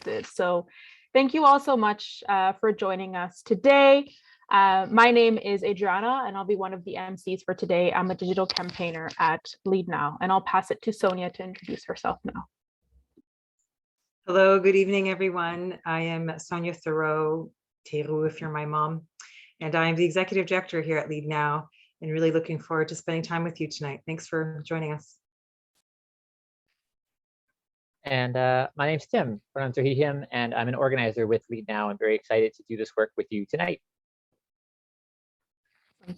posted. So thank you all so much for joining us today. My name is Adriana, and I'll be one of the MCs for today. I'm a digital campaigner at Lead Now, and I'll pass it to Sonia to introduce herself now. Hello, good evening, everyone. I am Sonia Thoreau, Teru if you're my mom, and I'm the Executive Director here at Lead Now, and really looking forward to spending time with you tonight. Thanks for joining us. And my name's Tim, pronouns are he, him, and I'm an organizer with Lead Now. I'm very excited to do this work with you tonight.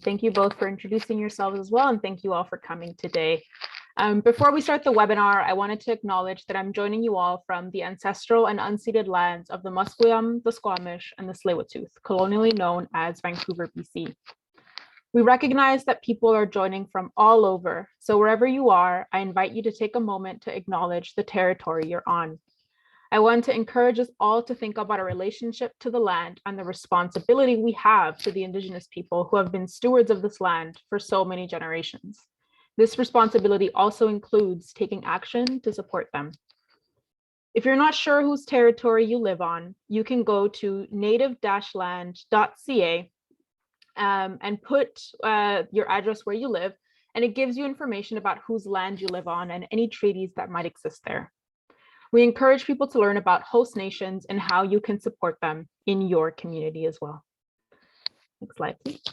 Thank you both for introducing yourselves as well, and thank you all for coming today. Before we start the webinar, I wanted to acknowledge that I'm joining you all from the ancestral and unceded lands of the Musqueam, the Squamish, and the Tsleil-Waututh, colonially known as Vancouver, BC. We recognize that people are joining from all over, so wherever you are, I invite you to take a moment to acknowledge the territory you're on. I want to encourage us all to think about our relationship to the land and the responsibility we have to the Indigenous people who have been stewards of this land for so many generations. This responsibility also includes taking action to support them. If you're not sure whose territory you live on, you can go to native-land.ca and put your address where you live, and it gives you information about whose land you live on and any treaties that might exist there. We encourage people to learn about host nations and how you can support them in your community as well. Next slide, please.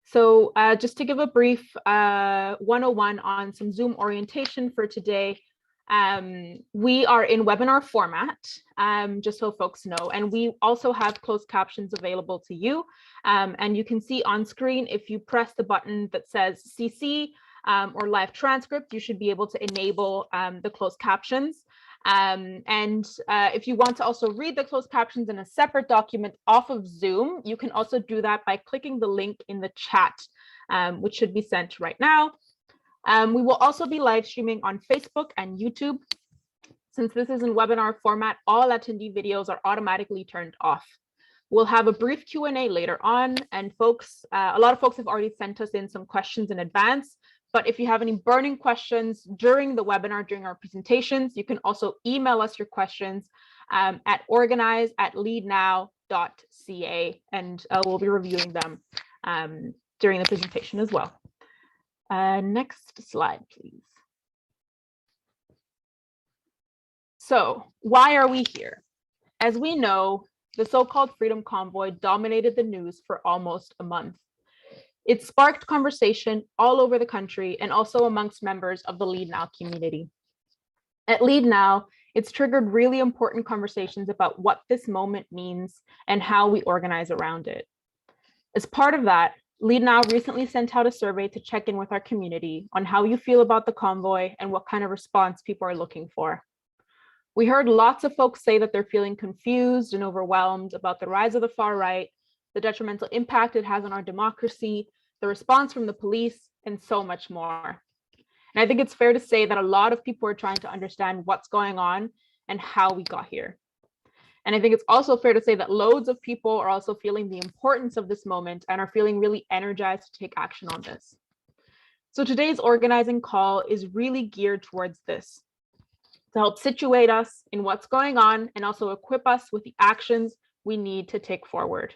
So just to give a brief 101 on some Zoom orientation for today, we are in webinar format, just so folks know, and we also have closed captions available to you. And you can see on screen, if you press the button that says CC or live transcript, you should be able to enable the closed captions. If you want to also read the closed captions in a separate document off of Zoom, you can also do that by clicking the link in the chat, which should be sent right now. We will also be live streaming on Facebook and YouTube. Since this is in webinar format, all attendee videos are automatically turned off. We'll have a brief Q&A later on, and a lot of folks have already sent us in some questions in advance. But if you have any burning questions during the webinar, during our presentations, you can also email us your questions at organize@leadnow.ca, and we'll be reviewing them during the presentation as well. Next slide, please. So why are we here? As we know, the so-called Freedom Convoy dominated the news for almost a month. It sparked conversation all over the country and also amongst members of the Lead Now community. At Lead Now, it's triggered really important conversations about what this moment means and how we organize around it. As part of that, Lead Now recently sent out a survey to check in with our community on how you feel about the convoy and what kind of response people are looking for. We heard lots of folks say that they're feeling confused and overwhelmed about the rise of the far right, the detrimental impact it has on our democracy, the response from the police, and so much more. And I think it's fair to say that a lot of people are trying to understand what's going on and how we got here. And I think it's also fair to say that loads of people are also feeling the importance of this moment and are feeling really energized to take action on this. So today's organizing call is really geared towards this, to help situate us in what's going on and also equip us with the actions we need to take forward.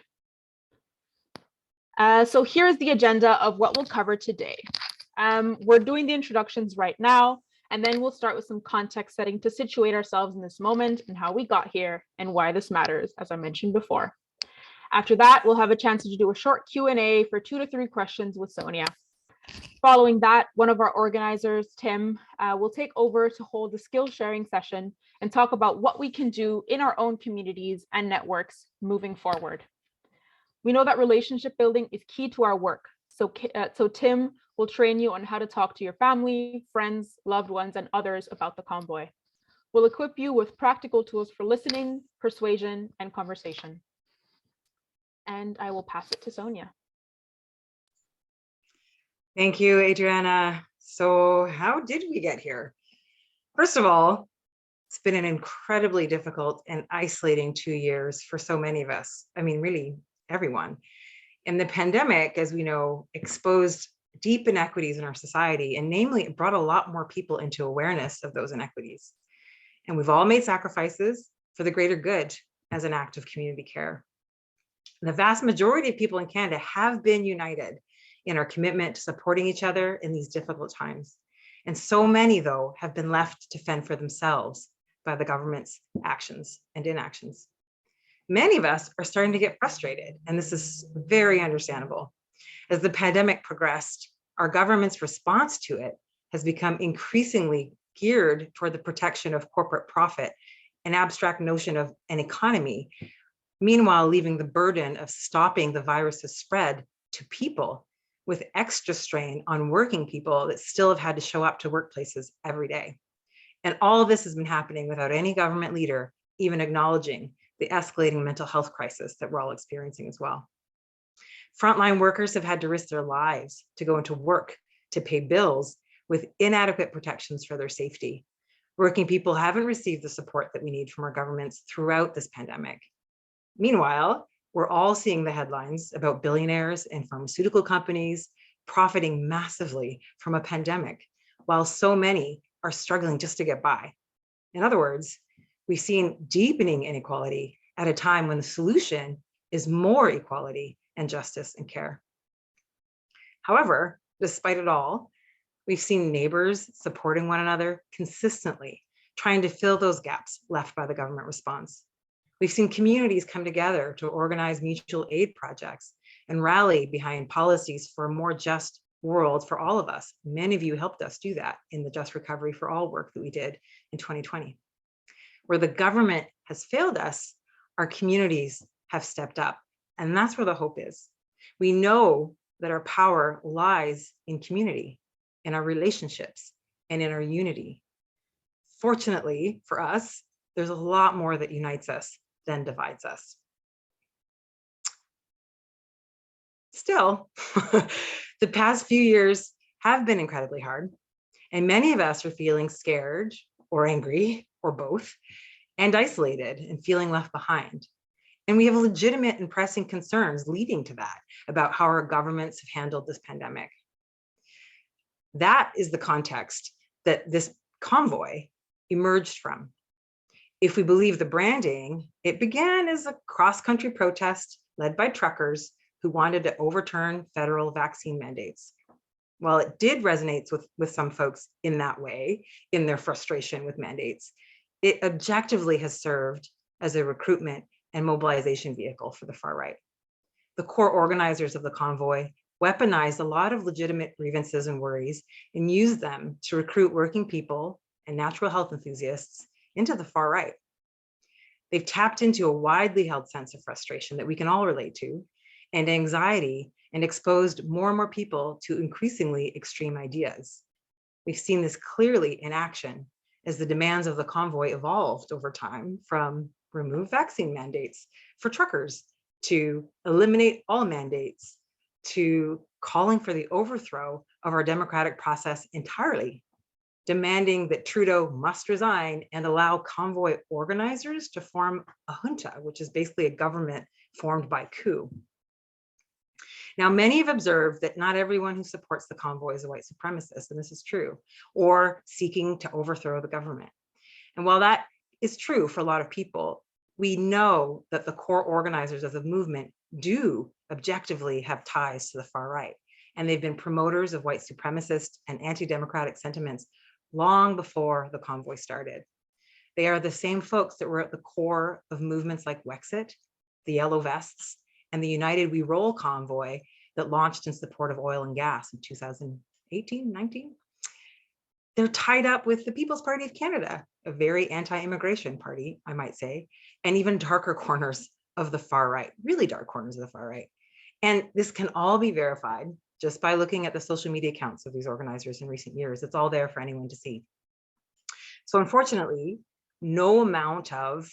So here's the agenda of what we'll cover today. We're doing the introductions right now, and then we'll start with some context setting to situate ourselves in this moment and how we got here and why this matters, as I mentioned before. After that, we'll have a chance to do a short Q&A for 2 to 3 questions with Sonia. Following that, one of our organizers, Tim, will take over to hold a skill sharing session and talk about what we can do in our own communities and networks moving forward. We know that relationship building is key to our work. So Tim will train you on how to talk to your family, friends, loved ones, and others about the convoy. We'll equip you with practical tools for listening, persuasion, and conversation. And I will pass it to Sonia. Thank you, Adriana. So how did we get here? First of all, it's been an incredibly difficult and isolating 2 years for so many of us. I mean, really everyone. And the pandemic, as we know, exposed deep inequities in our society, and namely, it brought a lot more people into awareness of those inequities. And we've all made sacrifices for the greater good as an act of community care. The vast majority of people in Canada have been united in our commitment to supporting each other in these difficult times. And so many, though, have been left to fend for themselves by the government's actions and inactions. Many of us are starting to get frustrated, and this is very understandable. As the pandemic progressed, our government's response to it has become increasingly geared toward the protection of corporate profit, an abstract notion of an economy, meanwhile leaving the burden of stopping the virus's spread to people, with extra strain on working people that still have had to show up to workplaces every day. And all of this has been happening without any government leader even acknowledging the escalating mental health crisis that we're all experiencing as well. Frontline workers have had to risk their lives to go into work, to pay bills with inadequate protections for their safety. Working people haven't received the support that we need from our governments throughout this pandemic. Meanwhile, we're all seeing the headlines about billionaires and pharmaceutical companies profiting massively from a pandemic, while so many are struggling just to get by. In other words, we've seen deepening inequality at a time when the solution is more equality and justice and care. However, despite it all, we've seen neighbors supporting one another consistently, trying to fill those gaps left by the government response. We've seen communities come together to organize mutual aid projects and rally behind policies for a more just world for all of us. Many of you helped us do that in the Just Recovery for All work that we did in 2020. Where the government has failed us, our communities have stepped up. And that's where the hope is. We know that our power lies in community, in our relationships, and in our unity. Fortunately for us, there's a lot more that unites us than divides us. Still, the past few years have been incredibly hard, and many of us are feeling scared or angry or both, and isolated and feeling left behind. And we have legitimate and pressing concerns leading to that about how our governments have handled this pandemic. That is the context that this convoy emerged from. If we believe the branding, it began as a cross-country protest led by truckers who wanted to overturn federal vaccine mandates. While it did resonate with some folks in that way, in their frustration with mandates, it objectively has served as a recruitment and mobilization vehicle for the far right. The core organizers of the convoy weaponized a lot of legitimate grievances and worries and used them to recruit working people and natural health enthusiasts into the far right. They've tapped into a widely held sense of frustration that we can all relate to, and anxiety, and exposed more and more people to increasingly extreme ideas. We've seen this clearly in action as the demands of the convoy evolved over time, from remove vaccine mandates for truckers to eliminate all mandates to calling for the overthrow of our democratic process entirely, demanding that Trudeau must resign and allow convoy organizers to form a junta, which is basically a government formed by coup. Now, many have observed that not everyone who supports the convoy is a white supremacist, and this is true, or seeking to overthrow the government. And while that is true for a lot of people, we know that the core organizers of the movement do objectively have ties to the far right, and they've been promoters of white supremacist and anti-democratic sentiments long before the convoy started. They are the same folks that were at the core of movements like Wexit, the Yellow Vests, and the United We Roll convoy that launched in support of oil and gas in 2018, 19. They're tied up with the People's Party of Canada, a very anti-immigration party, I might say, and even darker corners of the far right, really dark corners of the far right. And this can all be verified just by looking at the social media accounts of these organizers in recent years. It's all there for anyone to see. So unfortunately, no amount of,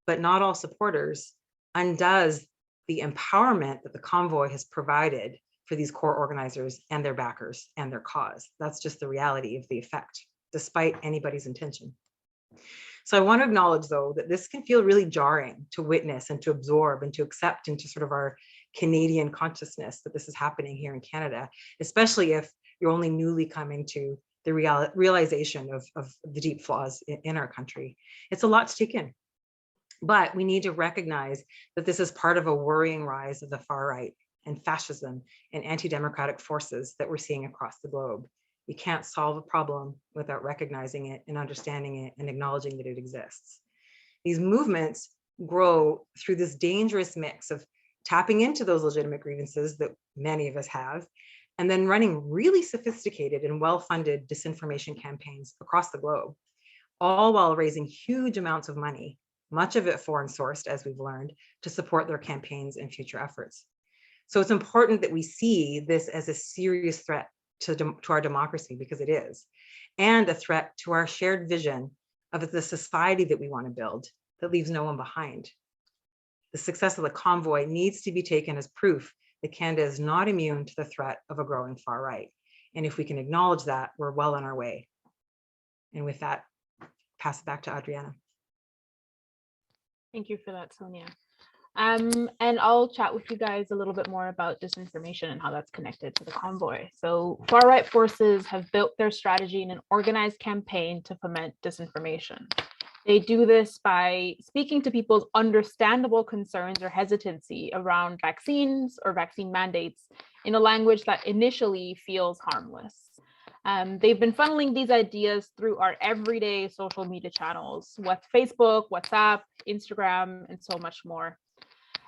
but not all supporters, undoes the empowerment that the convoy has provided for these core organizers and their backers and their cause. That's just the reality of the effect, despite anybody's intention. So I want to acknowledge, though, that this can feel really jarring to witness and to absorb and to accept into sort of our Canadian consciousness that this is happening here in Canada, especially if you're only newly coming to the realization of the deep flaws in our country. It's a lot to take in. But we need to recognize that this is part of a worrying rise of the far right and fascism and anti-democratic forces that we're seeing across the globe. You can't solve a problem without recognizing it and understanding it and acknowledging that it exists. These movements grow through this dangerous mix of tapping into those legitimate grievances that many of us have, and then running really sophisticated and well-funded disinformation campaigns across the globe, all while raising huge amounts of money, much of it foreign sourced, as we've learned, to support their campaigns and future efforts. So it's important that we see this as a serious threat to our democracy, because it is, and a threat to our shared vision of the society that we want to build that leaves no one behind. The success of the convoy needs to be taken as proof that Canada is not immune to the threat of a growing far right. And if we can acknowledge that, we're well on our way. And with that, pass it back to Adriana. Thank you for that, Sonia. And I'll chat with you guys a little bit more about disinformation and how that's connected to the convoy. So far-right forces have built their strategy in an organized campaign to foment disinformation. They do this by speaking to people's understandable concerns or hesitancy around vaccines or vaccine mandates in a language that initially feels harmless. They've been funneling these ideas through our everyday social media channels, with Facebook, WhatsApp, Instagram, and so much more.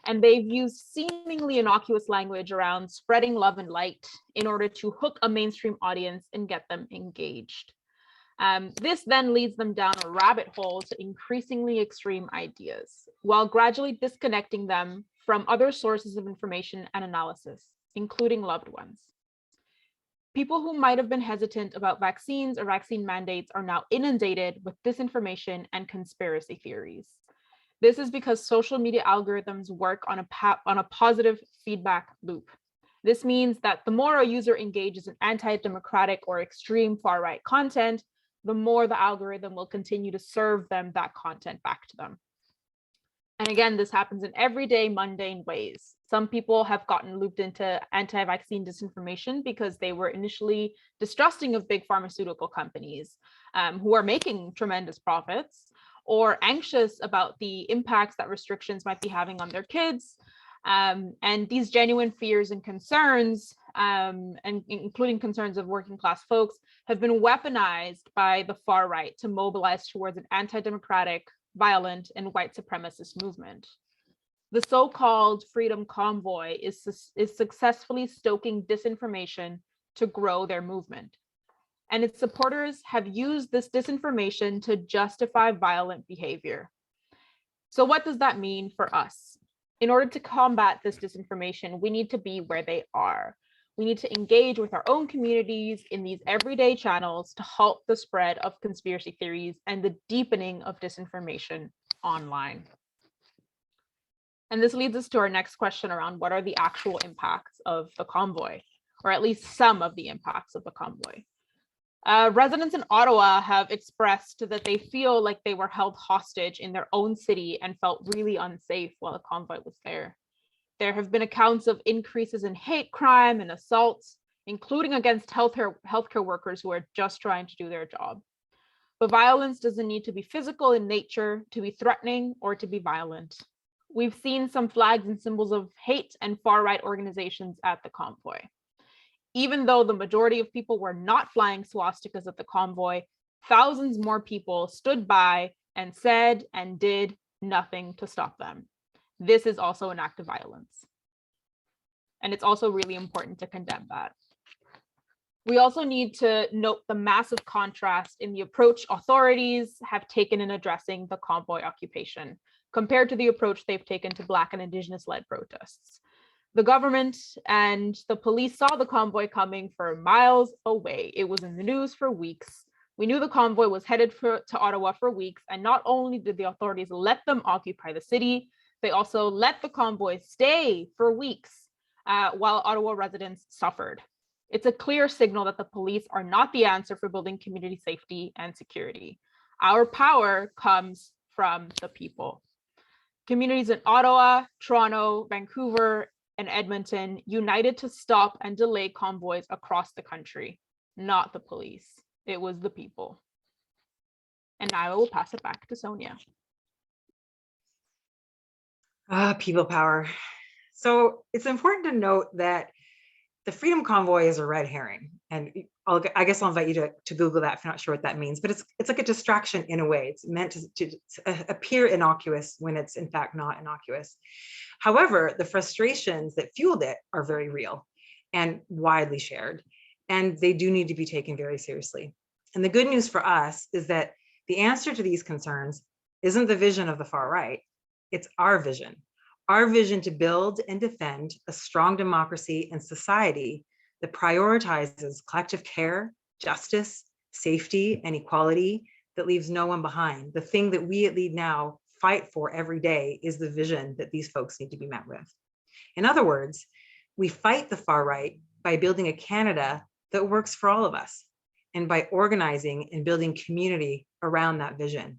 And they've used seemingly innocuous language around spreading love and light in order to hook a mainstream audience and get them engaged. This then leads them down a rabbit hole to increasingly extreme ideas, while gradually disconnecting them from other sources of information and analysis, including loved ones. People who might have been hesitant about vaccines or vaccine mandates are now inundated with disinformation and conspiracy theories. This is because social media algorithms work on a positive feedback loop. This means that the more a user engages in anti-democratic or extreme far-right content, the more the algorithm will continue to serve them that content back to them. And again, this happens in everyday mundane ways. Some people have gotten looped into anti-vaccine disinformation because they were initially distrusting of big pharmaceutical companies who are making tremendous profits, or anxious about the impacts that restrictions might be having on their kids. And these genuine fears and concerns, and including concerns of working class folks, have been weaponized by the far right to mobilize towards an anti-democratic, violent, and white supremacist movement. The so-called Freedom Convoy is successfully stoking disinformation to grow their movement. And its supporters have used this disinformation to justify violent behavior. So what does that mean for us? In order to combat this disinformation, we need to be where they are. We need to engage with our own communities in these everyday channels to halt the spread of conspiracy theories and the deepening of disinformation online. And this leads us to our next question around what are the actual impacts of the convoy, or at least some of the impacts of the convoy. Residents in Ottawa have expressed that they feel like they were held hostage in their own city and felt really unsafe while the convoy was there. There have been accounts of increases in hate crime and assaults, including against healthcare workers who are just trying to do their job. But violence doesn't need to be physical in nature to be threatening or to be violent. We've seen some flags and symbols of hate and far-right organizations at the convoy. Even though the majority of people were not flying swastikas at the convoy, thousands more people stood by and said and did nothing to stop them. This is also an act of violence. And it's also really important to condemn that. We also need to note the massive contrast in the approach authorities have taken in addressing the convoy occupation compared to the approach they've taken to Black and Indigenous-led protests. The government and the police saw the convoy coming for miles away. It was in the news for weeks. We knew the convoy was headed to Ottawa for weeks, and not only did the authorities let them occupy the city, they also let the convoy stay for weeks while Ottawa residents suffered. It's a clear signal that the police are not the answer for building community safety and security. Our power comes from the people. Communities in Ottawa, Toronto, Vancouver, and Edmonton united to stop and delay convoys across the country, not the police. It was the people. And now I will pass it back to Sonia. People power. So it's important to note that the Freedom Convoy is a red herring. And I guess I'll invite you to Google that if you're not sure what that means, but it's like a distraction in a way. It's meant to appear innocuous when it's in fact not innocuous. However, the frustrations that fueled it are very real and widely shared, and they do need to be taken very seriously. And the good news for us is that the answer to these concerns isn't the vision of the far right, it's our vision to build and defend a strong democracy and society that prioritizes collective care, justice, safety, and equality, that leaves no one behind. The thing that we at Lead Now fight for every day is the vision that these folks need to be met with. In other words, we fight the far right by building a Canada that works for all of us, and by organizing and building community around that vision.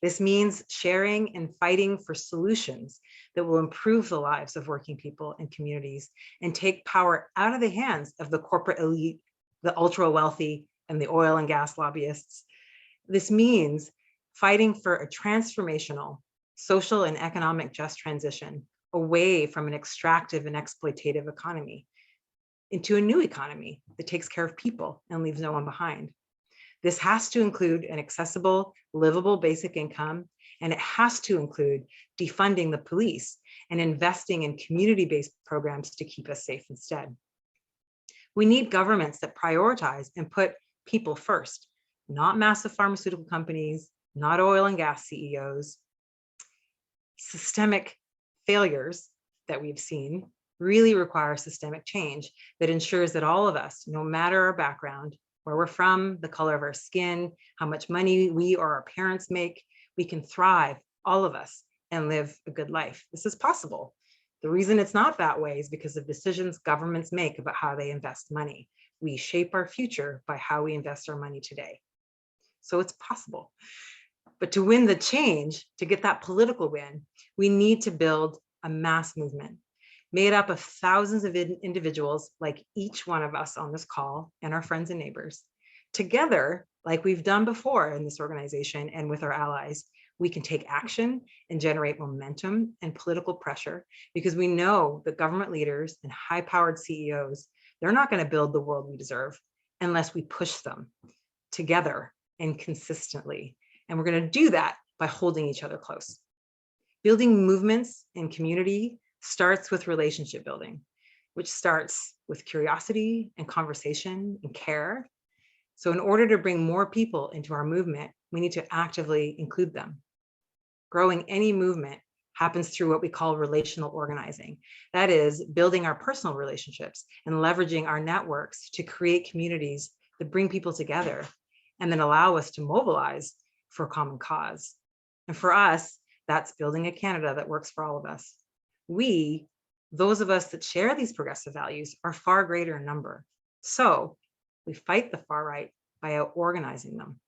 This means sharing and fighting for solutions that will improve the lives of working people and communities and take power out of the hands of the corporate elite, the ultra wealthy, and the oil and gas lobbyists. This means fighting for a transformational social and economic just transition away from an extractive and exploitative economy into a new economy that takes care of people and leaves no one behind. This has to include an accessible, livable basic income, and it has to include defunding the police and investing in community-based programs to keep us safe instead. We need governments that prioritize and put people first, not massive pharmaceutical companies, not oil and gas CEOs. Systemic failures that we've seen really require systemic change that ensures that all of us, no matter our background, where we're from, the color of our skin, how much money we or our parents make, we can thrive, all of us, and live a good life. This is possible. The reason it's not that way is because of decisions governments make about how they invest money. We shape our future by how we invest our money today. So it's possible. But to win the change, to get that political win, we need to build a mass movement made up of thousands of individuals like each one of us on this call and our friends and neighbors. Together, like we've done before in this organization and with our allies, we can take action and generate momentum and political pressure, because we know that government leaders and high-powered CEOs, they're not going to build the world we deserve unless we push them together and consistently. And we're going to do that by holding each other close. Building movements and community starts with relationship building, which starts with curiosity and conversation and care. So in order to bring more people into our movement, we need to actively include them. Growing any movement happens through what we call relational organizing. That is, building our personal relationships and leveraging our networks to create communities that bring people together and then allow us to mobilize for a common cause. And for us, that's building a Canada that works for all of us. We, those of us that share these progressive values, are far greater in number. So we fight the far right by out-organizing them.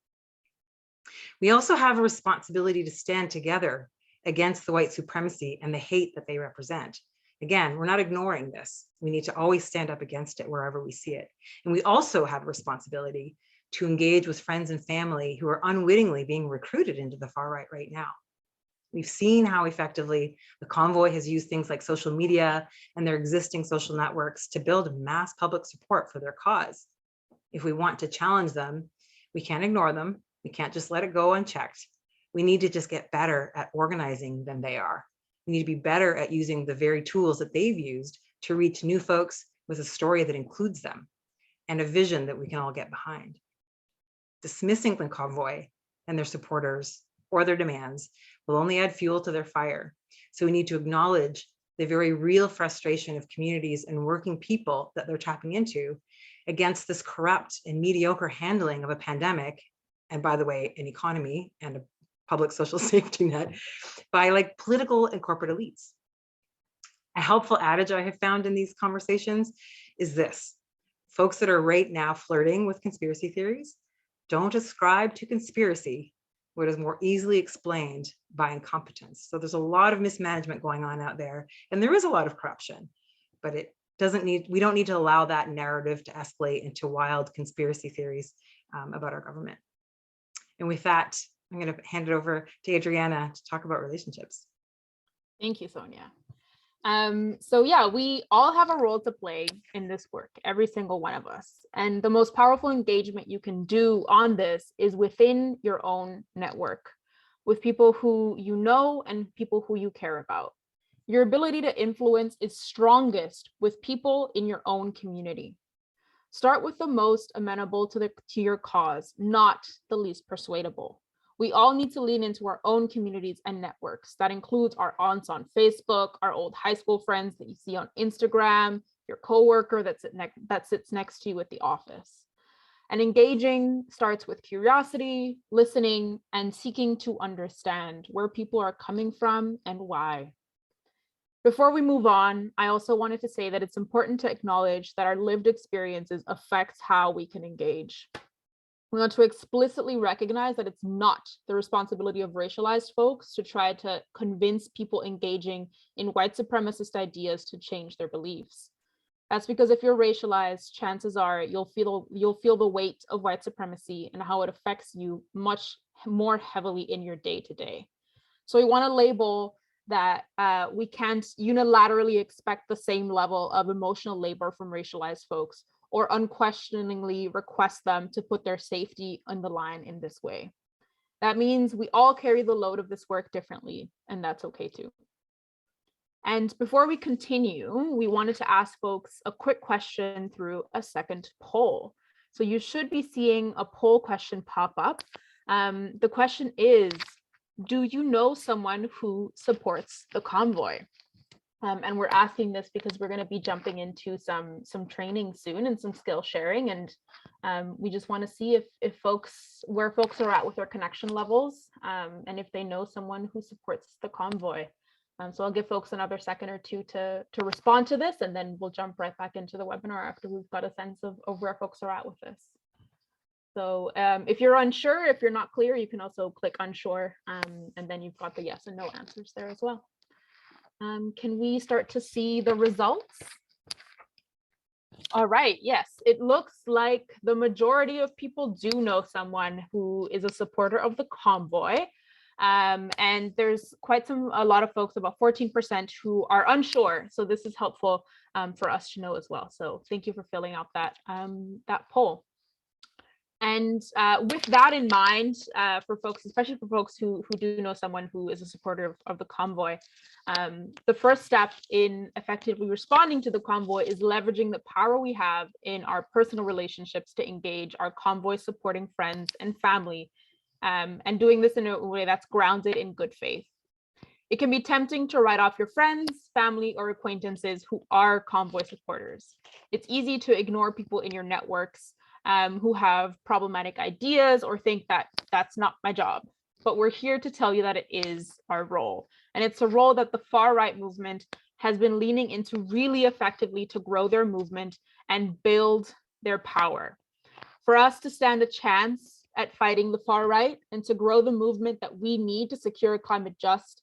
We also have a responsibility to stand together against the white supremacy and the hate that they represent. Again, we're not ignoring this. We need to always stand up against it wherever we see it. And we also have a responsibility to engage with friends and family who are unwittingly being recruited into the far right now. We've seen how effectively the Convoy has used things like social media and their existing social networks to build mass public support for their cause. If we want to challenge them, we can't ignore them. We can't just let it go unchecked. We need to just get better at organizing than they are. We need to be better at using the very tools that they've used to reach new folks with a story that includes them and a vision that we can all get behind. Dismissing the Convoy and their supporters or their demands will only add fuel to their fire. So we need to acknowledge the very real frustration of communities and working people that they're tapping into against this corrupt and mediocre handling of a pandemic, and by the way, an economy and a public social safety net, by like political and corporate elites. A helpful adage I have found in these conversations is this: folks that are right now flirting with conspiracy theories, don't ascribe to conspiracy what is more easily explained by incompetence. So there's a lot of mismanagement going on out there, and there is a lot of corruption, but we don't need to allow that narrative to escalate into wild conspiracy theories about our government. And with that, I'm going to hand it over to Adriana to talk about relationships. Thank you, Sonia. So yeah, we all have a role to play in this work, every single one of us. And the most powerful engagement you can do on this is within your own network, with people who you know and people who you care about. Your ability to influence is strongest with people in your own community. Start with the most amenable to your cause, not the least persuadable. We all need to lean into our own communities and networks. That includes our aunts on Facebook, our old high school friends that you see on Instagram, your coworker that sits next to you at the office. And engaging starts with curiosity, listening, and seeking to understand where people are coming from and why. Before we move on, I also wanted to say that it's important to acknowledge that our lived experiences affects how we can engage. We want to explicitly recognize that it's not the responsibility of racialized folks to try to convince people engaging in white supremacist ideas to change their beliefs. That's because if you're racialized, chances are you'll feel the weight of white supremacy and how it affects you much more heavily in your day-to-day. So we want to label that we can't unilaterally expect the same level of emotional labor from racialized folks, or unquestioningly request them to put their safety on the line in this way. That means we all carry the load of this work differently, and that's okay too. And before we continue, we wanted to ask folks a quick question through a second poll. So you should be seeing a poll question pop up. The question is, do you know someone who supports the convoy? And we're asking this because we're going to be jumping into some training soon and some skill sharing, and we just want to see where folks are at with their connection levels, and if they know someone who supports the convoy. So I'll give folks another second or two to respond to this, and then we'll jump right back into the webinar after we've got a sense of where folks are at with this. So if you're unsure, if you're not clear, you can also click unsure, and then you've got the yes and no answers there as well. Can we start to see the results? All right, yes, it looks like the majority of people do know someone who is a supporter of the convoy. And there's a lot of folks, about 14%, who are unsure. So this is helpful for us to know as well. So thank you for filling out that poll. And with that in mind, for folks, especially for folks who do know someone who is a supporter of the convoy, the first step in effectively responding to the convoy is leveraging the power we have in our personal relationships to engage our convoy supporting friends and family, and doing this in a way that's grounded in good faith. It can be tempting to write off your friends, family, or acquaintances who are convoy supporters. It's easy to ignore people in your networks who have problematic ideas or think that that's not my job. But we're here to tell you that it is our role. And it's a role that the far right movement has been leaning into really effectively to grow their movement and build their power. For us to stand a chance at fighting the far right and to grow the movement that we need to secure a climate just,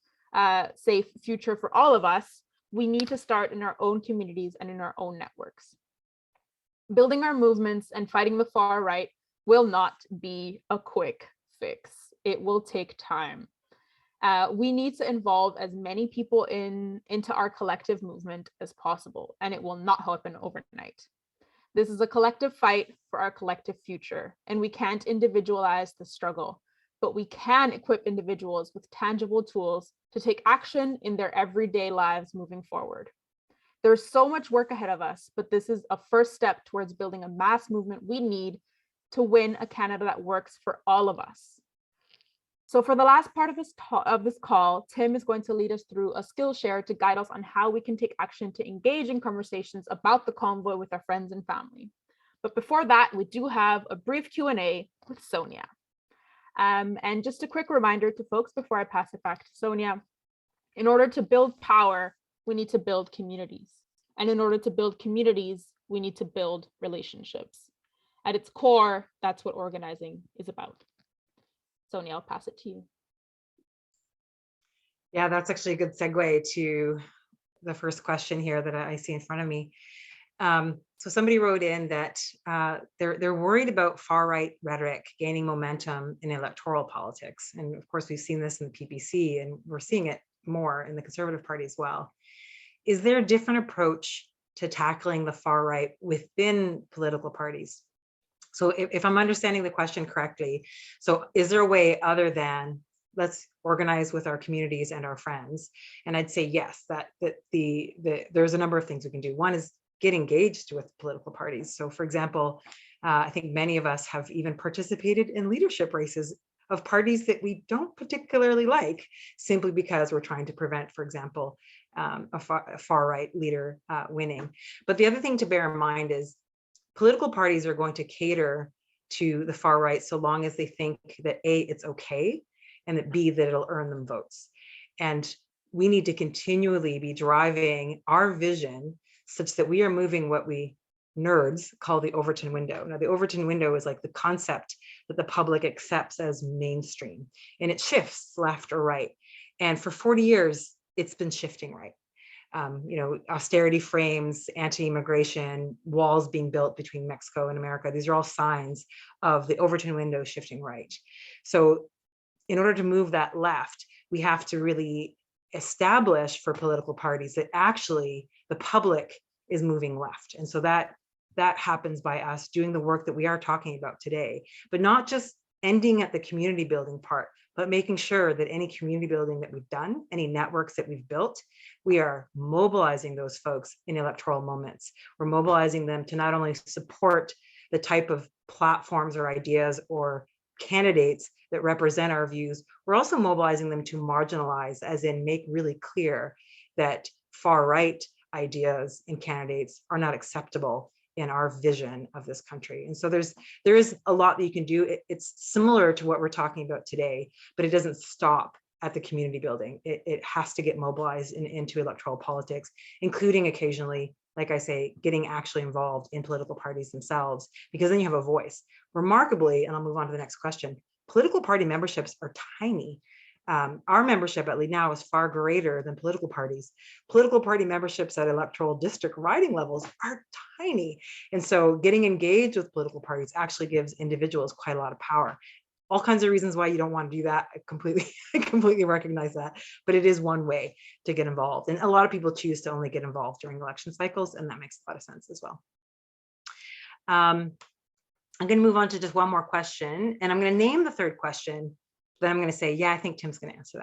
safe future for all of us, we need to start in our own communities and in our own networks. Building our movements and fighting the far right will not be a quick fix. It will take time. We need to involve as many people into our collective movement as possible, and it will not happen overnight. This is a collective fight for our collective future, and we can't individualize the struggle, but we can equip individuals with tangible tools to take action in their everyday lives moving forward. There's so much work ahead of us, but this is a first step towards building a mass movement we need to win a Canada that works for all of us. So for the last part of this call, Tim is going to lead us through a skill share to guide us on how we can take action to engage in conversations about the convoy with our friends and family. But before that, we do have a brief Q&A with Sonia. And just a quick reminder to folks before I pass it back to Sonia, in order to build power, we need to build communities. And in order to build communities, we need to build relationships. At its core, that's what organizing is about. Sonia, I'll pass it to you. Yeah, that's actually a good segue to the first question here that I see in front of me. So somebody wrote in that they're worried about far-right rhetoric gaining momentum in electoral politics. And of course, we've seen this in the PPC, and we're seeing it more in the Conservative Party as well. Is there a different approach to tackling the far right within political parties? So if I'm understanding the question correctly, so is there a way other than let's organize with our communities and our friends? And I'd say yes, that there's a number of things we can do. One is get engaged with political parties. So for example, I think many of us have even participated in leadership races of parties that we don't particularly like, simply because we're trying to prevent, for example, a far right leader winning. But the other thing to bear in mind is political parties are going to cater to the far right so long as they think that A, it's okay, and that B, that it'll earn them votes. And we need to continually be driving our vision such that we are moving what we nerds call the Overton window. Now, the Overton window is like the concept that the public accepts as mainstream, and it shifts left or right. And for 40 years, it's been shifting right. Austerity frames, anti-immigration, walls being built between Mexico and America. These are all signs of the Overton window shifting right. So in order to move that left, we have to really establish for political parties that actually the public is moving left. And so that happens by us doing the work that we are talking about today, but not just ending at the community building part, but making sure that any community building that we've done, any networks that we've built, we are mobilizing those folks in electoral moments. We're mobilizing them to not only support the type of platforms or ideas or candidates that represent our views, we're also mobilizing them to marginalize, as in make really clear that far right ideas and candidates are not acceptable in our vision of this country. And so there is a lot that you can do. It's similar to what we're talking about today, but it doesn't stop at the community building. It has to get mobilized into electoral politics, including occasionally, like I say, getting actually involved in political parties themselves, because then you have a voice. Remarkably, and I'll move on to the next question, political party memberships are tiny. Our membership at Lead Now is far greater than political parties. Political party memberships at electoral district riding levels are tiny. And so getting engaged with political parties actually gives individuals quite a lot of power. All kinds of reasons why you don't want to do that. I completely recognize that, but it is one way to get involved. And a lot of people choose to only get involved during election cycles, and that makes a lot of sense as well. I'm going to move on to just one more question, and I'm going to name the third question. Then I'm going to say, yeah, I think Tim's going to answer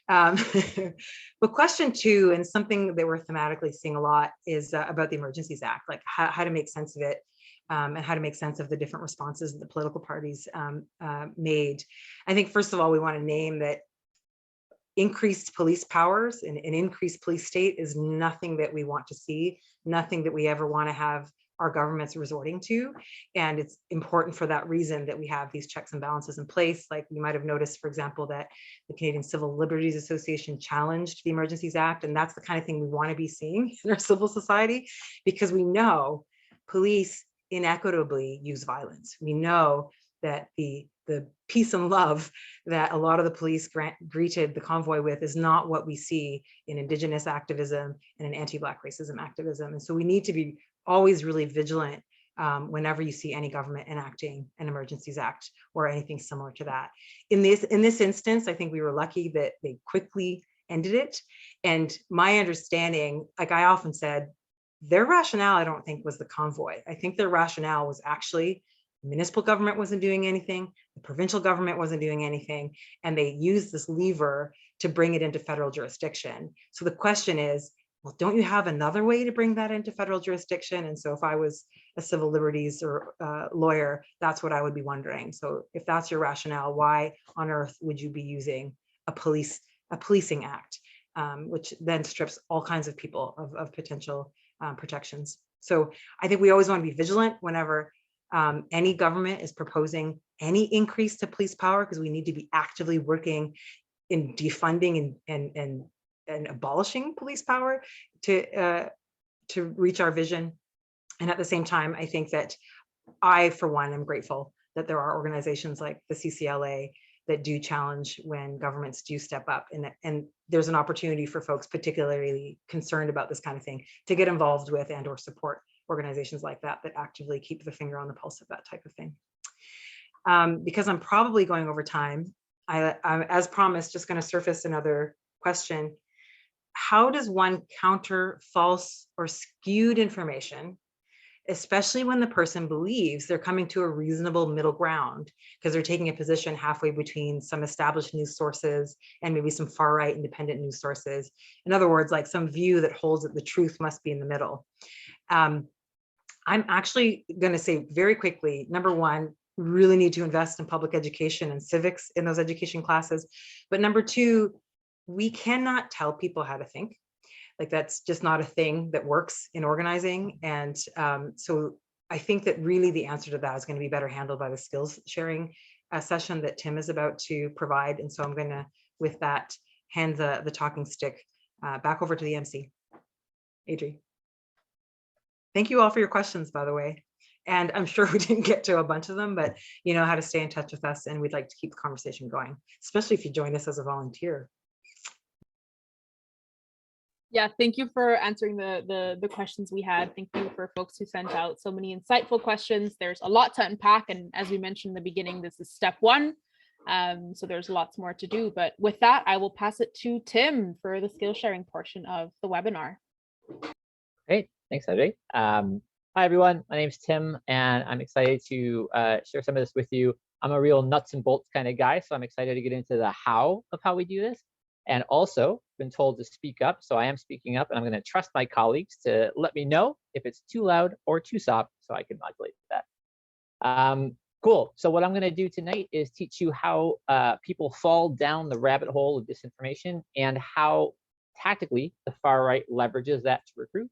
that. But question 2, and something that we're thematically seeing a lot, is about the Emergencies Act, like how to make sense of it, and how to make sense of the different responses that the political parties made. I think, first of all, we want to name that increased police powers and an increased police state is nothing that we want to see, nothing that we ever want to have our governments resorting to. And it's important for that reason that we have these checks and balances in place. Like you might have noticed, for example, that the Canadian Civil Liberties Association challenged the Emergencies Act. And that's the kind of thing we want to be seeing in our civil society, because we know police inequitably use violence. We know that the peace and love that a lot of the police greeted the convoy with is not what we see in Indigenous activism and in anti-Black racism activism. And so we need to be always really vigilant whenever you see any government enacting an Emergencies Act or anything similar to that. In this instance, I think we were lucky that they quickly ended it. And my understanding, like I often said, their rationale, I don't think, was the convoy. I think their rationale was actually the municipal government wasn't doing anything, the provincial government wasn't doing anything, and they used this lever to bring it into federal jurisdiction. So the question is, well, don't you have another way to bring that into federal jurisdiction? And so if I was a civil liberties or lawyer, that's what I would be wondering. So if that's your rationale, why on earth would you be using a policing act, which then strips all kinds of people of potential protections? So I think we always want to be vigilant whenever any government is proposing any increase to police power, because we need to be actively working in defunding and abolishing police power to reach our vision. And at the same time, I think that I, for one, am grateful that there are organizations like the CCLA that do challenge when governments do step up. And there's an opportunity for folks particularly concerned about this kind of thing to get involved with and or support organizations like that actively keep the finger on the pulse of that type of thing. Because I'm probably going over time, I'm, as promised, just going to surface another question. How does one counter false or skewed information, especially when the person believes they're coming to a reasonable middle ground because they're taking a position halfway between some established news sources and maybe some far right independent news sources? In other words, like some view that holds that the truth must be in the middle. I'm actually going to say very quickly, number one, really need to invest in public education and civics in those education classes. But number two, we cannot tell people how to think. Like that's just not a thing that works in organizing. And so I think that really the answer to that is going to be better handled by the skills sharing session that Tim is about to provide. And so I'm going to, with that, hand the talking stick back over to the MC. Adri. Thank you all for your questions, by the way. And I'm sure we didn't get to a bunch of them, but you know how to stay in touch with us, and we'd like to keep the conversation going, especially if you join us as a volunteer. Yeah, thank you for answering the questions we had. Thank you for folks who sent out so many insightful questions. There's a lot to unpack, and as we mentioned in the beginning, this is step one. So there's lots more to do. But with that, I will pass it to Tim for the skill sharing portion of the webinar. Great, thanks, Audrey. Hi, everyone. My name's Tim, and I'm excited to share some of this with you. I'm a real nuts and bolts kind of guy, so I'm excited to get into the how of how we do this. And also been told to speak up, so I am speaking up, and I'm going to trust my colleagues to let me know if it's too loud or too soft, so I can modulate that. Cool. So what I'm going to do tonight is teach you how people fall down the rabbit hole of disinformation and how tactically the far right leverages that to recruit.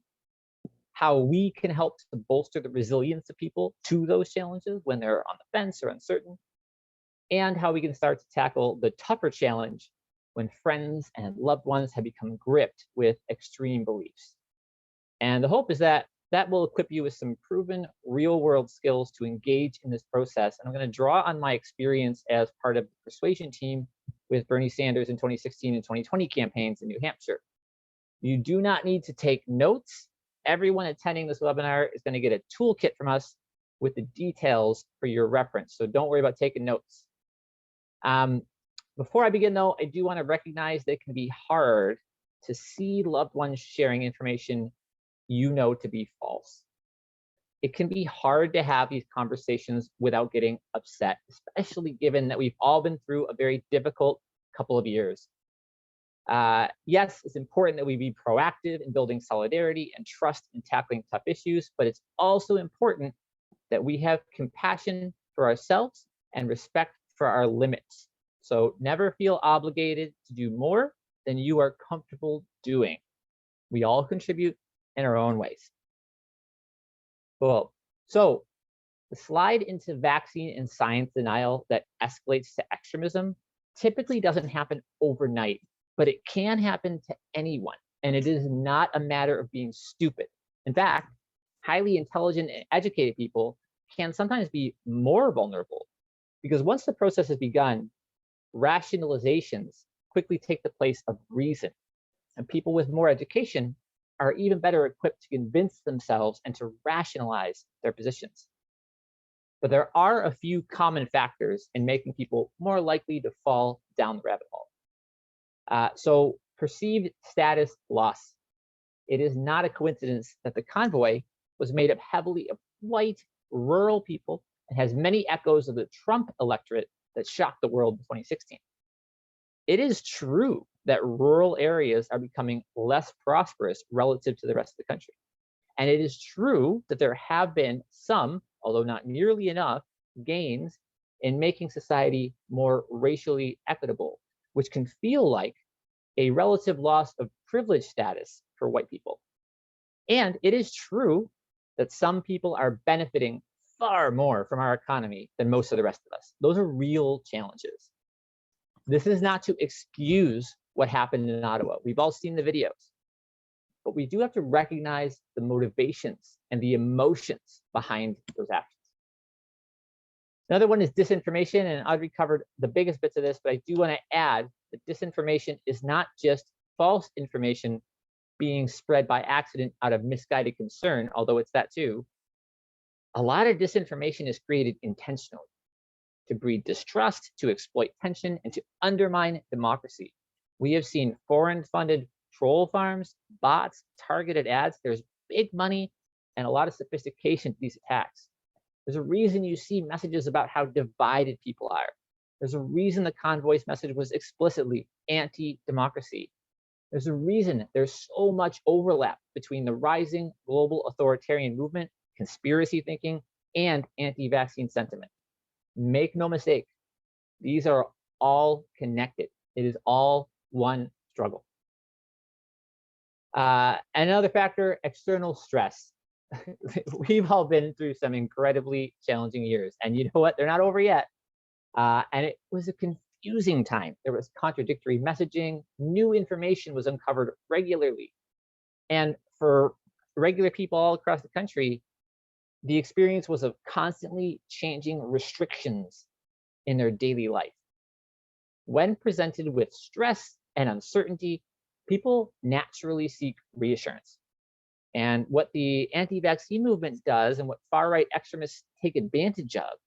How we can help to bolster the resilience of people to those challenges when they're on the fence or uncertain, and how we can start to tackle the tougher challenge when friends and loved ones have become gripped with extreme beliefs. And the hope is that that will equip you with some proven real-world skills to engage in this process. And I'm going to draw on my experience as part of the Persuasion team with Bernie Sanders in 2016 and 2020 campaigns in New Hampshire. You do not need to take notes. Everyone attending this webinar is going to get a toolkit from us with the details for your reference. So don't worry about taking notes. Before I begin, though, I do want to recognize that it can be hard to see loved ones sharing information you know to be false. It can be hard to have these conversations without getting upset, especially given that we've all been through a very difficult couple of years. Yes, it's important that we be proactive in building solidarity and trust in tackling tough issues, but it's also important that we have compassion for ourselves and respect for our limits. So never feel obligated to do more than you are comfortable doing. We all contribute in our own ways. Cool. So the slide into vaccine and science denial that escalates to extremism typically doesn't happen overnight, but it can happen to anyone. And it is not a matter of being stupid. In fact, highly intelligent and educated people can sometimes be more vulnerable, because once the process has begun, rationalizations quickly take the place of reason. And people with more education are even better equipped to convince themselves and to rationalize their positions. But there are a few common factors in making people more likely to fall down the rabbit hole. So perceived status loss. It is not a coincidence that the convoy was made up heavily of white, rural people and has many echoes of the Trump electorate that shocked the world in 2016. It is true that rural areas are becoming less prosperous relative to the rest of the country. And it is true that there have been some, although not nearly enough, gains in making society more racially equitable, which can feel like a relative loss of privilege status for white people. And it is true that some people are benefiting far more from our economy than most of the rest of us. Those are real challenges. This is not to excuse what happened in Ottawa. We've all seen the videos. But we do have to recognize the motivations and the emotions behind those actions. Another one is disinformation, and Audrey covered the biggest bits of this, but I do want to add that disinformation is not just false information being spread by accident out of misguided concern, although it's that too. A lot of disinformation is created intentionally to breed distrust, to exploit tension, and to undermine democracy. We have seen foreign-funded troll farms, bots, targeted ads. There's big money and a lot of sophistication to these attacks. There's a reason you see messages about how divided people are. There's a reason the Convoy's message was explicitly anti-democracy. There's a reason there's so much overlap between the rising global authoritarian movement, conspiracy thinking, and anti-vaccine sentiment. Make no mistake, these are all connected. It is all one struggle. Another factor, external stress. We've all been through some incredibly challenging years, and you know what? They're not over yet. And it was a confusing time. There was contradictory messaging. New information was uncovered regularly. And for regular people all across the country, the experience was of constantly changing restrictions in their daily life. When presented with stress and uncertainty, people naturally seek reassurance. And what the anti-vaccine movement does, and what far-right extremists take advantage of,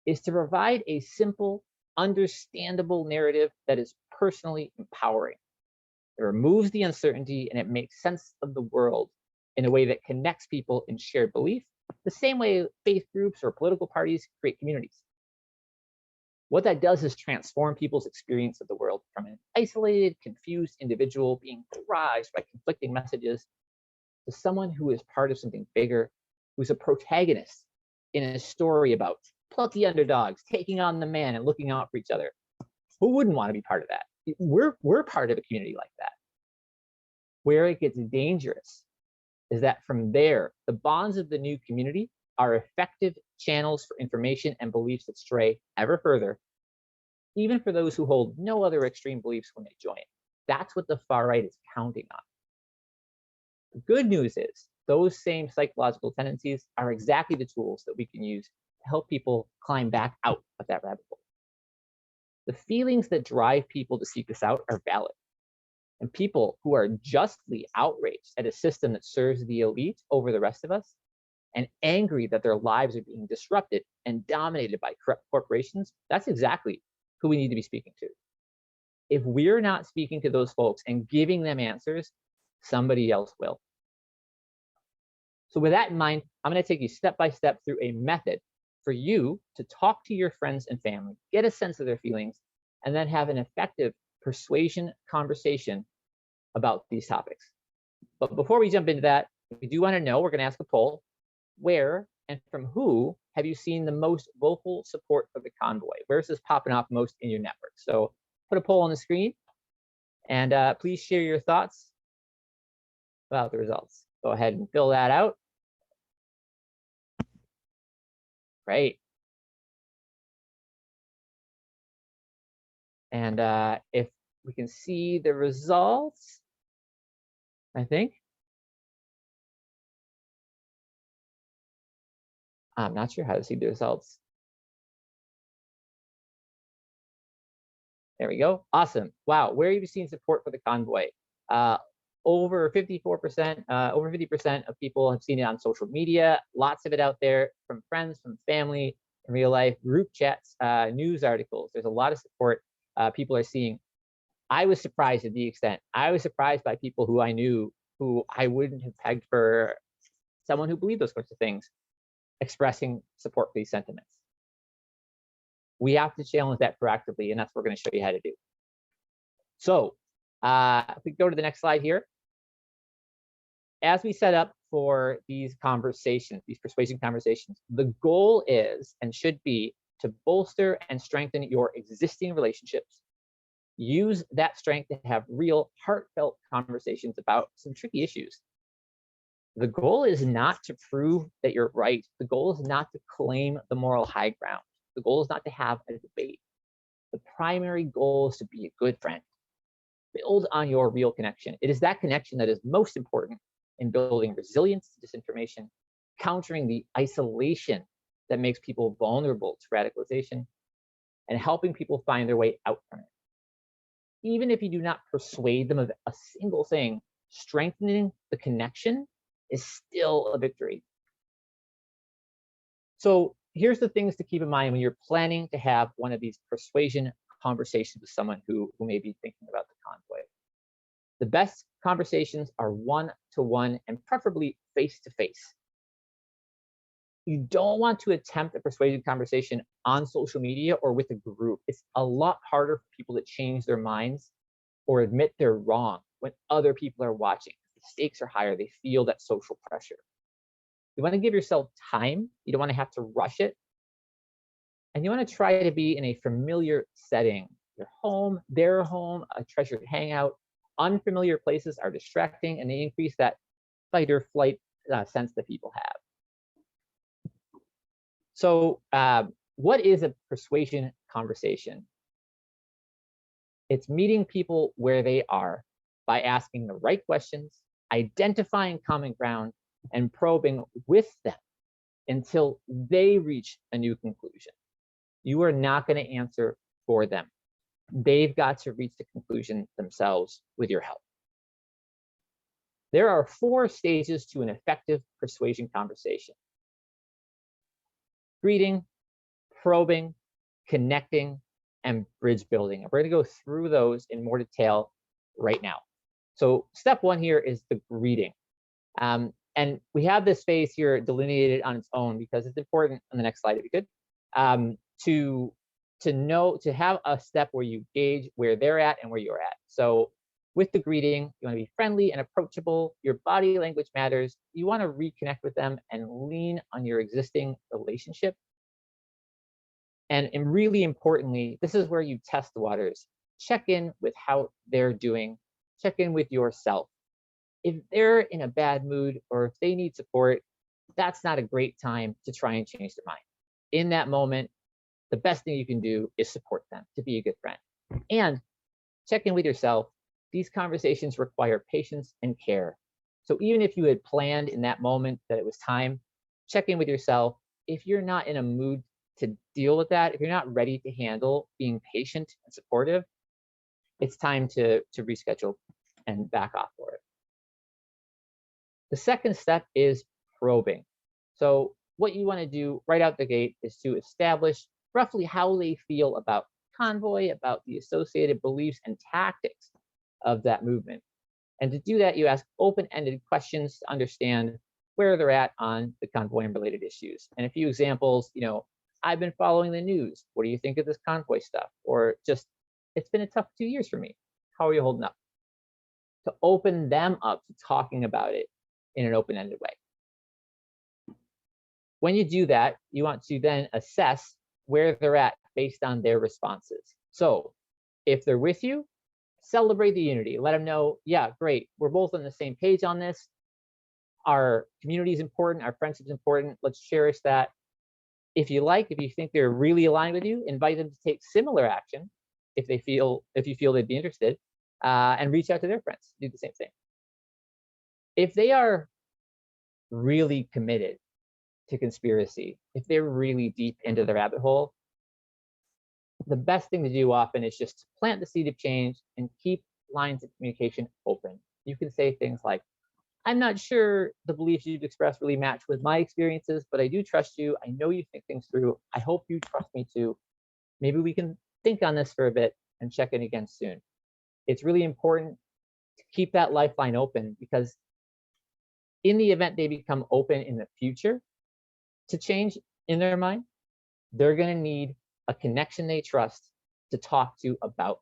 is to provide a simple, understandable narrative that is personally empowering. It removes the uncertainty and it makes sense of the world in a way that connects people in shared belief, the same way faith groups or political parties create communities. What that does is transform people's experience of the world from an isolated, confused individual being barraged by conflicting messages to someone who is part of something bigger, who's a protagonist in a story about plucky underdogs taking on the man and looking out for each other. Who wouldn't want to be part of that? We're part of a community like that. Where it gets dangerous is that from there, the bonds of the new community are effective channels for information and beliefs that stray ever further, even for those who hold no other extreme beliefs when they join. That's what the far right is counting on. The good news is those same psychological tendencies are exactly the tools that we can use to help people climb back out of that rabbit hole. The feelings that drive people to seek us out are valid. And people who are justly outraged at a system that serves the elite over the rest of us, and angry that their lives are being disrupted and dominated by corrupt corporations, that's exactly who we need to be speaking to. If we're not speaking to those folks and giving them answers, somebody else will. So with that in mind, I'm going to take you step by step through a method for you to talk to your friends and family, get a sense of their feelings, and then have an effective persuasion conversation about these topics. But before we jump into that, we do want to know, we're going to ask a poll, where and from who have you seen the most vocal support for the convoy? Where's this popping off most in your network? So put a poll on the screen, and please share your thoughts about the results. Go ahead and fill that out. Great. And if we can see the results, I think. I'm not sure how to see the results. There we go. Awesome. Wow. Where have you seen support for the convoy? Over 54%, over 50% of people have seen it on social media. Lots of it out there from friends, from family, in real life, group chats, news articles. There's a lot of support people are seeing. I was surprised at the extent. I was surprised by people who I knew who I wouldn't have pegged for someone who believed those sorts of things, expressing support for these sentiments. We have to challenge that proactively, and that's what we're going to show you how to do. So if we go to the next slide here, as we set up for these conversations, these persuasion conversations, the goal is and should be to bolster and strengthen your existing relationships. Use that strength to have real, heartfelt conversations about some tricky issues. The goal is not to prove that you're right. The goal is not to claim the moral high ground. The goal is not to have a debate. The primary goal is to be a good friend. Build on your real connection. It is that connection that is most important in building resilience to disinformation, countering the isolation that makes people vulnerable to radicalization, and helping people find their way out from it. Even if you do not persuade them of a single thing, strengthening the connection is still a victory. So here's the things to keep in mind when you're planning to have one of these persuasion conversations with someone who may be thinking about the convoy. The best conversations are one-to-one and preferably face-to-face. You don't want to attempt a persuasion conversation on social media or with a group. It's a lot harder for people to change their minds or admit they're wrong when other people are watching. The stakes are higher. They feel that social pressure. You want to give yourself time. You don't want to have to rush it. And you want to try to be in a familiar setting. Your home, their home, a treasured hangout. Unfamiliar places are distracting, and they increase that fight or flight sense that people have. So what is a persuasion conversation? It's meeting people where they are by asking the right questions, identifying common ground, and probing with them until they reach a new conclusion. You are not going to answer for them. They've got to reach the conclusion themselves with your help. There are 4 stages to an effective persuasion conversation: greeting, probing, connecting, and bridge building. And we're going to go through those in more detail right now. So step 1 here is the greeting. And we have this phase here delineated on its own because it's important on the next slide, if you could, to have a step where you gauge where they're at and where you're at. So with the greeting, you want to be friendly and approachable. Your body language matters. You want to reconnect with them and lean on your existing relationship. And really importantly, this is where you test the waters. Check in with how they're doing. Check in with yourself. If they're in a bad mood or if they need support, that's not a great time to try and change their mind. In that moment, the best thing you can do is support them, to be a good friend. And check in with yourself. These conversations require patience and care. So even if you had planned in that moment that it was time, check in with yourself. If you're not in a mood to deal with that, if you're not ready to handle being patient and supportive, it's time to reschedule and back off for it. The second step is probing. So what you want to do right out the gate is to establish roughly how they feel about Convoy, about the associated beliefs and tactics of that movement. And to do that, you ask open-ended questions to understand where they're at on the Convoy and related issues. And a few examples, I've been following the news. What do you think of this Convoy stuff? Or just, it's been a tough 2 years for me. How are you holding up? To open them up to talking about it in an open-ended way. When you do that, you want to then assess where they're at based on their responses. So if they're with you, celebrate the unity. Let them know, yeah, great. We're both on the same page on this. Our community is important. Our friendship is important. Let's cherish that. If you think they're really aligned with you, invite them to take similar action if you feel they'd be interested, and reach out to their friends. Do the same thing. If they are really committed to conspiracy, if they're really deep into the rabbit hole, the best thing to do often is just to plant the seed of change and keep lines of communication open. You can say things like, I'm not sure the beliefs you've expressed really match with my experiences, but I do trust you. I know you think things through. I hope you trust me too. Maybe we can think on this for a bit and check in again soon. It's really important to keep that lifeline open, because in the event they become open in the future to change in their mind, they're going to need a connection they trust to talk to about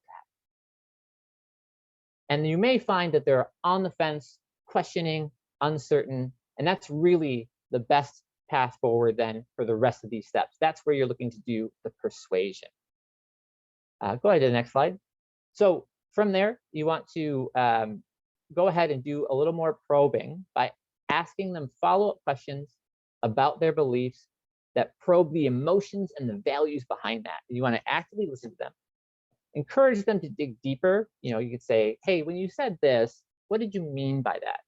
that. And you may find that they're on the fence, questioning, uncertain, and that's really the best path forward then for the rest of these steps. That's where you're looking to do the persuasion. Go ahead to the next slide. So from there, you want to go ahead and do a little more probing by asking them follow-up questions about their beliefs that probe the emotions and the values behind that. And you want to actively listen to them. Encourage them to dig deeper. You could say, hey, when you said this, what did you mean by that?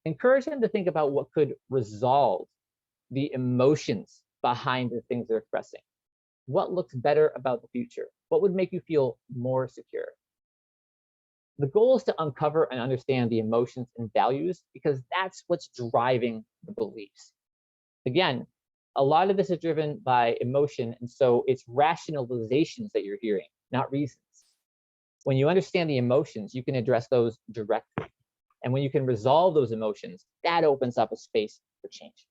Encourage them to think about what could resolve the emotions behind the things they're expressing. What looks better about the future? What would make you feel more secure? The goal is to uncover and understand the emotions and values because that's what's driving the beliefs. Again, a lot of this is driven by emotion, and so it's rationalizations that you're hearing, not reasons. When you understand the emotions, you can address those directly. And when you can resolve those emotions, that opens up a space for change.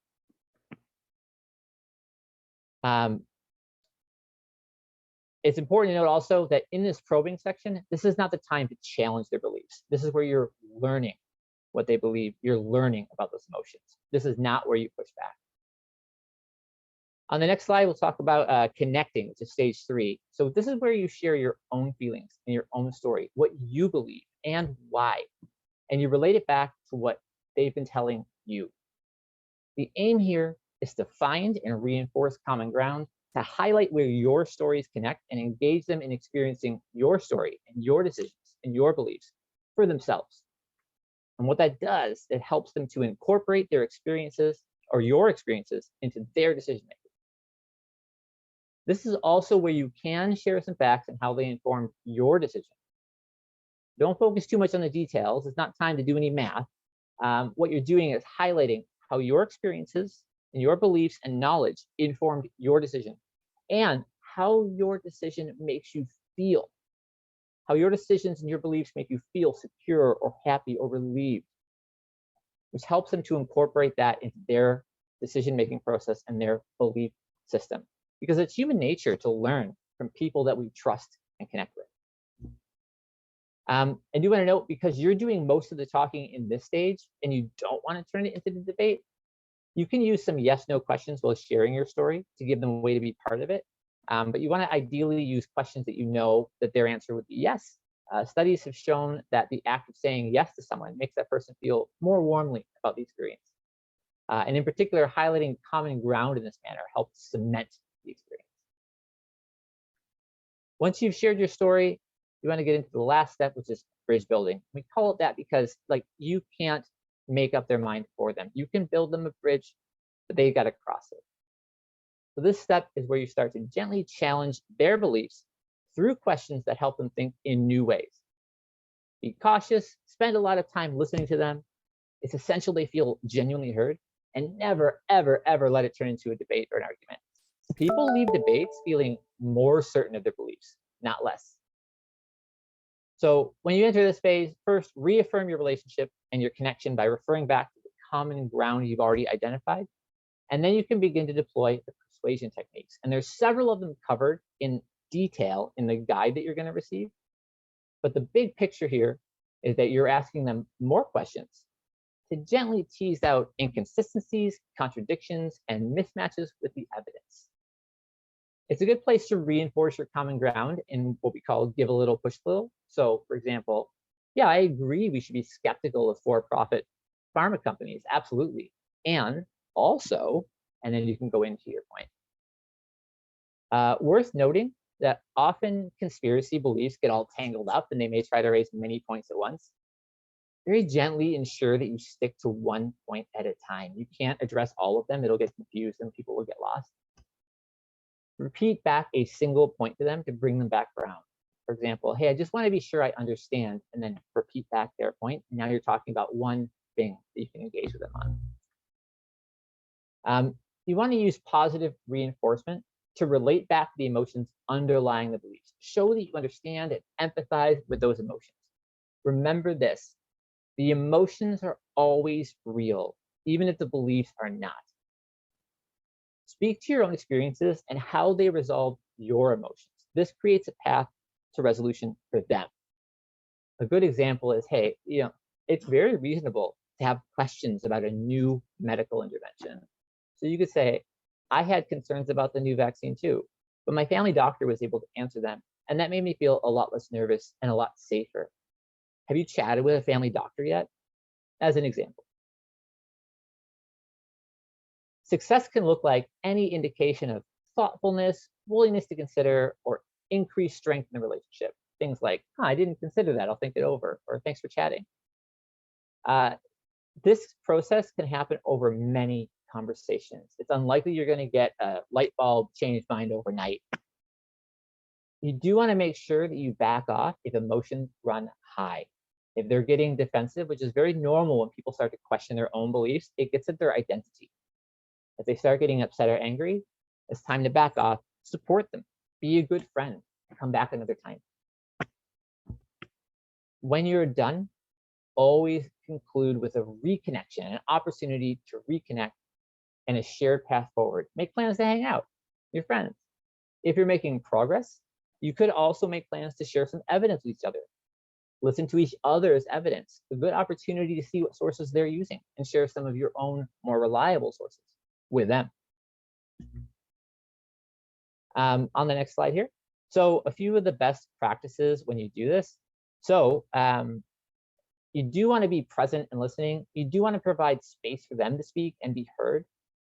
It's important to note also that in this probing section, this is not the time to challenge their beliefs. This is where you're learning what they believe. You're learning about those emotions. This is not where you push back. On the next slide, we'll talk about connecting, which is stage 3. So this is where you share your own feelings and your own story, what you believe and why. And you relate it back to what they've been telling you. The aim here is to find and reinforce common ground, to highlight where your stories connect and engage them in experiencing your story and your decisions and your beliefs for themselves. And what that does, it helps them to incorporate their experiences or your experiences into their decision making. This is also where you can share some facts and how they informed your decision. Don't focus too much on the details. It's not time to do any math. What you're doing is highlighting how your experiences and your beliefs and knowledge informed your decision and how your decision makes you feel, how your decisions and your beliefs make you feel secure or happy or relieved, which helps them to incorporate that into their decision-making process and their belief system. Because it's human nature to learn from people that we trust and connect with. And you want to note, because you're doing most of the talking in this stage and you don't want to turn it into the debate, you can use some yes/no questions while sharing your story to give them a way to be part of it. But you want to ideally use questions that you know that their answer would be yes. Studies have shown that the act of saying yes to someone makes that person feel more warmly about the experience. And in particular, highlighting common ground in this manner helps cement the experience. Once you've shared your story, you want to get into the last step, which is bridge building. We call it that because you can't make up their mind for them. You can build them a bridge, but they got to cross it. So this step is where you start to gently challenge their beliefs through questions that help them think in new ways. Be cautious, spend a lot of time listening to them. It's essential they feel genuinely heard, and never, ever, ever let it turn into a debate or an argument. People leave debates feeling more certain of their beliefs, not less. So when you enter this phase, first reaffirm your relationship and your connection by referring back to the common ground you've already identified. And then you can begin to deploy the persuasion techniques. And there's several of them covered in detail in the guide that you're going to receive. But the big picture here is that you're asking them more questions to gently tease out inconsistencies, contradictions, and mismatches with the evidence. It's a good place to reinforce your common ground in what we call give a little, push a little. So for example, yeah, I agree we should be skeptical of for-profit pharma companies, absolutely. And also, and then you can go into your point. Worth noting that often conspiracy beliefs get all tangled up and they may try to raise many points at once. Very gently ensure that you stick to one point at a time. You can't address all of them. It'll get confused and people will get lost. Repeat back a single point to them to bring them back around. For example, hey, I just want to be sure I understand, and then repeat back their point. Now you're talking about one thing that you can engage with them on. You want to use positive reinforcement to relate back the emotions underlying the beliefs. Show that you understand and empathize with those emotions. Remember this, the emotions are always real, even if the beliefs are not. Speak to your own experiences and how they resolve your emotions. This creates a path to resolution for them. A good example is, hey, it's very reasonable to have questions about a new medical intervention. So you could say, I had concerns about the new vaccine too, but my family doctor was able to answer them, and that made me feel a lot less nervous and a lot safer. Have you chatted with a family doctor yet? As an example. Success can look like any indication of thoughtfulness, willingness to consider, or increased strength in the relationship. Things like, I didn't consider that, I'll think it over, or thanks for chatting. This process can happen over many conversations. It's unlikely you're going to get a light bulb change mind overnight. You do want to make sure that you back off if emotions run high. If they're getting defensive, which is very normal when people start to question their own beliefs, it gets at their identity. If they start getting upset or angry, it's time to back off, support them, be a good friend, come back another time. When you're done, always conclude with a reconnection, an opportunity to reconnect and a shared path forward. Make plans to hang out with your friends. If you're making progress, you could also make plans to share some evidence with each other. Listen to each other's evidence, a good opportunity to see what sources they're using and share some of your own more reliable sources with them. On the next slide here. So a few of the best practices when you do this. So you do want to be present and listening. You do want to provide space for them to speak and be heard.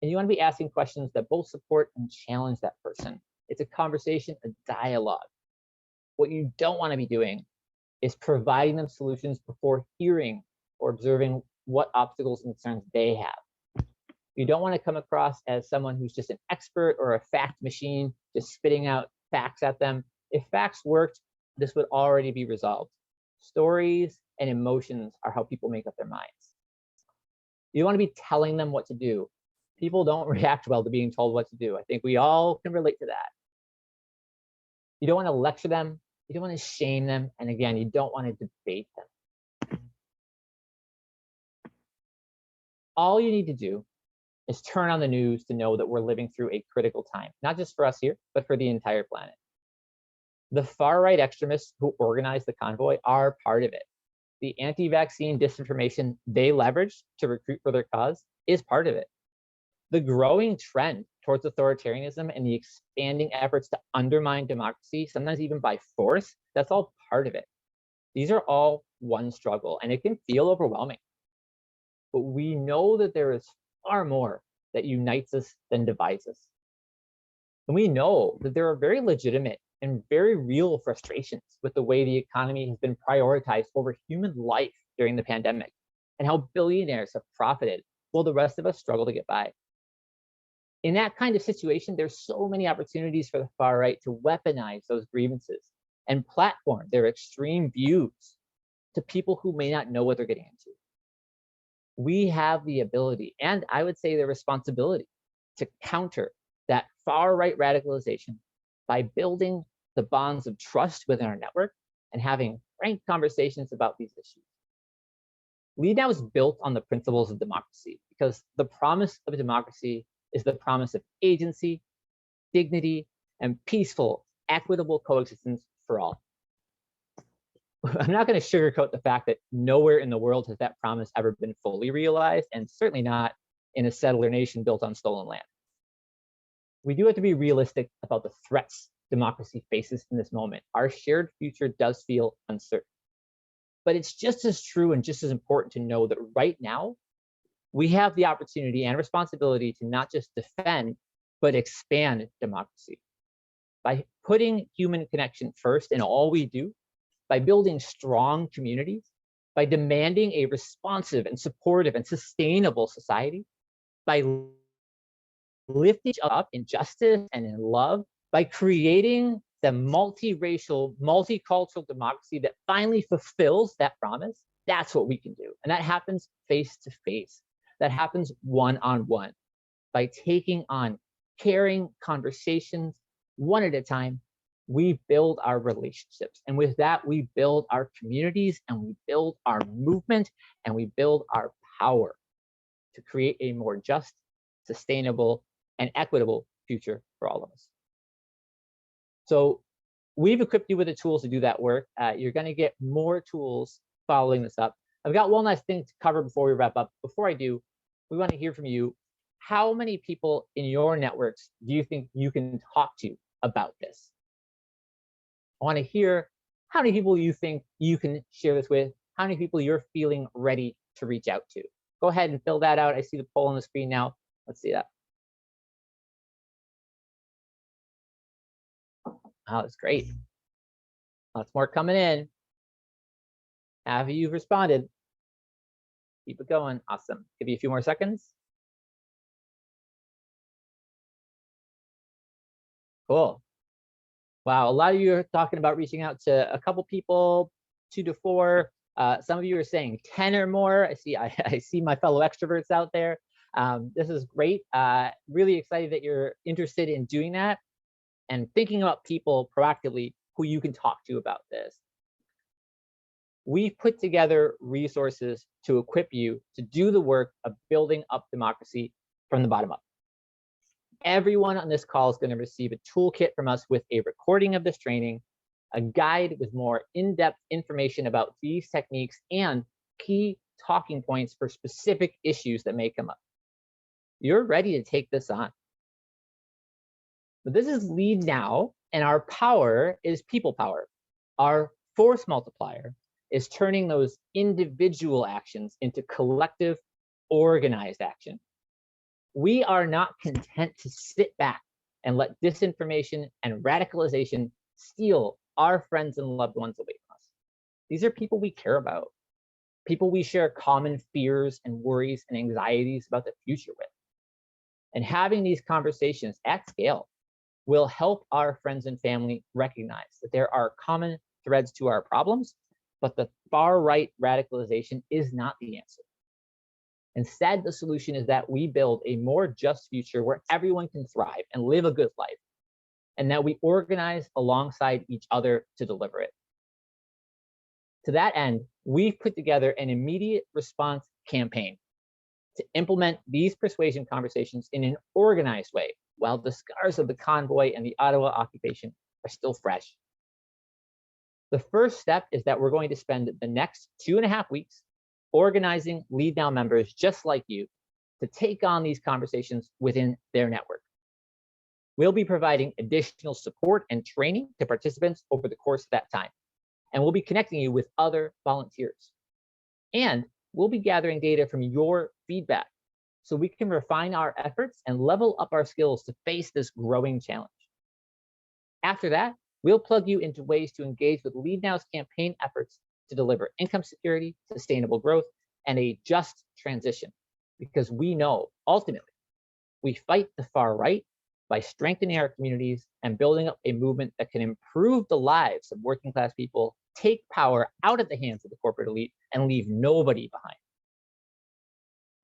And you want to be asking questions that both support and challenge that person. It's a conversation, a dialogue. What you don't want to be doing is providing them solutions before hearing or observing what obstacles and concerns they have. You don't want to come across as someone who's just an expert or a fact machine, just spitting out facts at them. If facts worked, this would already be resolved. Stories and emotions are how people make up their minds. You want to be telling them what to do. People don't react well to being told what to do. I think we all can relate to that. You don't want to lecture them. You don't want to shame them. And again, you don't want to debate them. All you need to do is turn on the news to know that we're living through a critical time, not just for us here, but for the entire planet. The far-right extremists who organize the convoy are part of it. The anti-vaccine disinformation they leverage to recruit for their cause is part of it. The growing trend towards authoritarianism and the expanding efforts to undermine democracy, sometimes even by force, that's all part of it. These are all one struggle, and it can feel overwhelming. But we know that there is far more that unites us than divides us. And we know that there are very legitimate and very real frustrations with the way the economy has been prioritized over human life during the pandemic, and how billionaires have profited while the rest of us struggle to get by. In that kind of situation, there's so many opportunities for the far right to weaponize those grievances and platform their extreme views to people who may not know what they're getting into. We have the ability, and I would say the responsibility, to counter that far right radicalization by building the bonds of trust within our network and having frank conversations about these issues. Lead Now is built on the principles of democracy, because the promise of democracy is the promise of agency, dignity, and peaceful, equitable coexistence for all. I'm not going to sugarcoat the fact that nowhere in the world has that promise ever been fully realized, and certainly not in a settler nation built on stolen land. We do have to be realistic about the threats democracy faces in this moment. Our shared future does feel uncertain. But it's just as true and just as important to know that right now, we have the opportunity and responsibility to not just defend, but expand democracy. By putting human connection first in all we do, by building strong communities, by demanding a responsive and supportive and sustainable society, by lifting each other up in justice and in love, by creating the multiracial, multicultural democracy that finally fulfills that promise, that's what we can do. And that happens face to face. That happens one-on-one, by taking on caring conversations one at a time. We build our relationships, and with that, we build our communities, and we build our movement, and we build our power to create a more just, sustainable, and equitable future for all of us. So we've equipped you with the tools to do that work. You're going to get more tools following this up. I've got one last thing to cover before we wrap up. Before I do, we want to hear from you. How many people in your networks do you think you can talk to about this? I want to hear how many people you think you can share this with, how many people you're feeling ready to reach out to. Go ahead and fill that out. I see the poll on the screen now. Let's see that. Oh, that's great. Lots more coming in. Have you responded? Keep it going. Awesome. Give you a few more seconds. Cool. Wow, a lot of you are talking about reaching out to a couple people, 2 to 4. Some of you are saying 10 or more. I see my fellow extroverts out there. This is great. Really excited that you're interested in doing that and thinking about people proactively who you can talk to about this. We've put together resources to equip you to do the work of building up democracy from the bottom up. Everyone on this call is going to receive a toolkit from us with a recording of this training, a guide with more in-depth information about these techniques, and key talking points for specific issues that may come up. You're ready to take this on. But this is Lead Now, and our power is people power. Our force multiplier is turning those individual actions into collective, organized action. We are not content to sit back and let disinformation and radicalization steal our friends and loved ones away from us. These are people we care about, people we share common fears and worries and anxieties about the future with. And having these conversations at scale will help our friends and family recognize that there are common threads to our problems, but the far-right radicalization is not the answer. Instead, the solution is that we build a more just future where everyone can thrive and live a good life, and that we organize alongside each other to deliver it. To that end, we've put together an immediate response campaign to implement these persuasion conversations in an organized way while the scars of the convoy and the Ottawa occupation are still fresh. The first step is that we're going to spend the next 2.5 weeks organizing Lead Now members just like you to take on these conversations within their network. We'll be providing additional support and training to participants over the course of that time, and we'll be connecting you with other volunteers. And we'll be gathering data from your feedback so we can refine our efforts and level up our skills to face this growing challenge. After that, we'll plug you into ways to engage with Lead Now's campaign efforts to deliver income security, sustainable growth, and a just transition. Because we know, ultimately, we fight the far right by strengthening our communities and building up a movement that can improve the lives of working class people, take power out of the hands of the corporate elite, and leave nobody behind.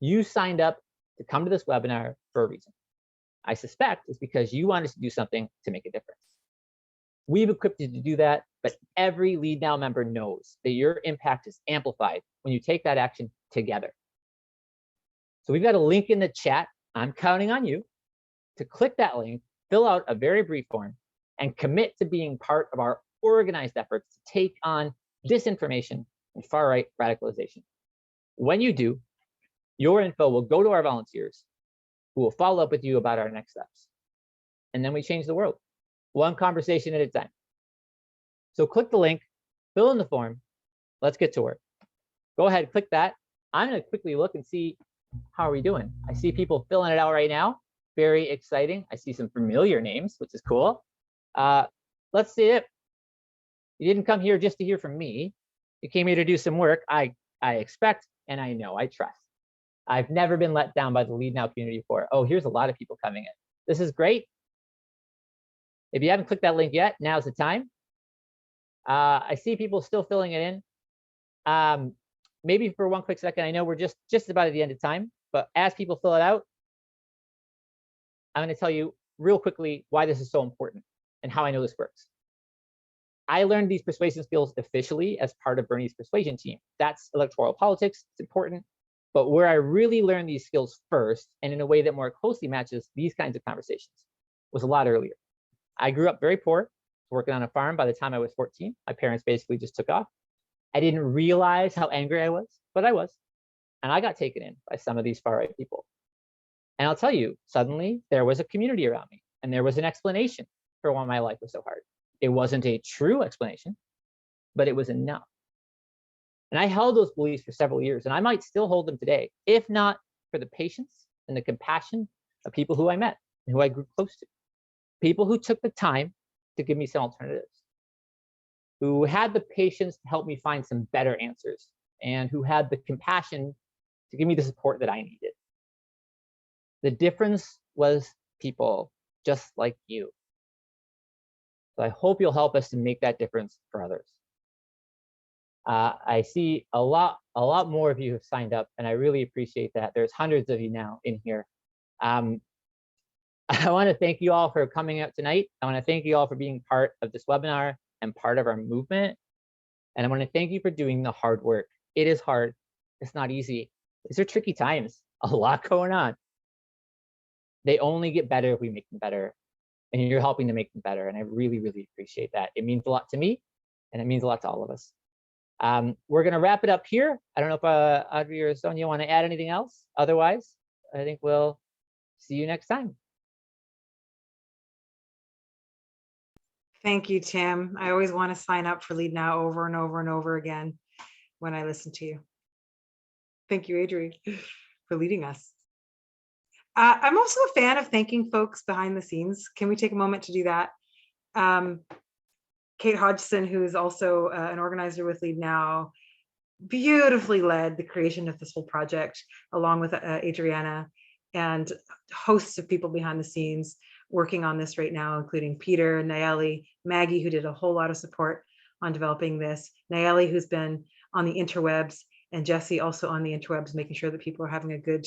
You signed up to come to this webinar for a reason. I suspect it's because you wanted to do something to make a difference. We've equipped you to do that, but every Lead Now member knows that your impact is amplified when you take that action together. So we've got a link in the chat. I'm counting on you to click that link, fill out a very brief form, and commit to being part of our organized efforts to take on disinformation and far-right radicalization. When you do, your info will go to our volunteers who will follow up with you about our next steps. And then we change the world, one conversation at a time. So click the link, fill in the form, let's get to work. Go ahead, click that. I'm gonna quickly look and see how are we doing. I see people filling it out right now. Very exciting. I see some familiar names, which is cool. Let's see it. You didn't come here just to hear from me. You came here to do some work. I expect, and I know, I trust. I've never been let down by the Lead Now community before. Oh, here's a lot of people coming in. This is great. If you haven't clicked that link yet, now's the time. I see people still filling it in. Maybe for one quick second, I know we're just about at the end of time, but as people fill it out, I'm going to tell you real quickly why this is so important and how I know this works. I learned these persuasion skills officially as part of Bernie's persuasion team. That's electoral politics. It's important. But where I really learned these skills first, and in a way that more closely matches these kinds of conversations, was a lot earlier. I grew up very poor, working on a farm by the time I was 14. My parents basically just took off. I didn't realize how angry I was, but I was. And I got taken in by some of these far-right people. And I'll tell you, suddenly there was a community around me, and there was an explanation for why my life was so hard. It wasn't a true explanation, but it was enough. And I held those beliefs for several years, and I might still hold them today, if not for the patience and the compassion of people who I met and who I grew close to. People who took the time to give me some alternatives, who had the patience to help me find some better answers, and who had the compassion to give me the support that I needed. The difference was people just like you. So I hope you'll help us to make that difference for others. I see a lot more of you have signed up, and I really appreciate that. There's hundreds of you now in here. I want to thank you all for coming out tonight. I want to thank you all for being part of this webinar and part of our movement. And I want to thank you for doing the hard work. It is hard. It's not easy. These are tricky times. A lot going on. They only get better if we make them better. And you're helping to make them better. And I really, really appreciate that. It means a lot to me, and it means a lot to all of us. We're going to wrap it up here. I don't know if Audrey or Sonia want to add anything else. Otherwise, I think we'll see you next time. Thank you, Tim. I always want to sign up for Lead Now over and over and over again when I listen to you. Thank you, Adri, for leading us. I'm also a fan of thanking folks behind the scenes. Can we take a moment to do that? Kate Hodgson, who is also an organizer with Lead Now, beautifully led the creation of this whole project, along with Adriana and hosts of people behind the scenes working on this right now, including Peter, Nayeli, Maggie, who did a whole lot of support on developing this, Nayeli, who's been on the interwebs, and Jesse also on the interwebs, making sure that people are having a good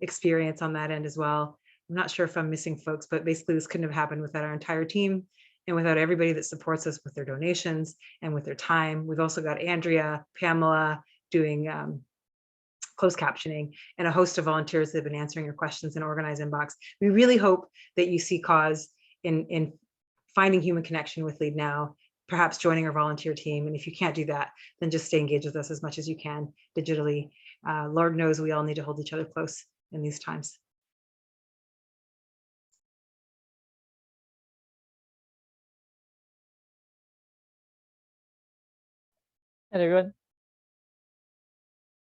experience on that end as well. I'm not sure if I'm missing folks, but basically this couldn't have happened without our entire team and without everybody that supports us with their donations and with their time. We've also got Andrea, Pamela doing closed captioning, and a host of volunteers that have been answering your questions in Organize Inbox. We really hope that you see cause in finding human connection with Lead Now, perhaps joining our volunteer team. And if you can't do that, then just stay engaged with us as much as you can digitally. Lord knows we all need to hold each other close in these times. Hey, everyone.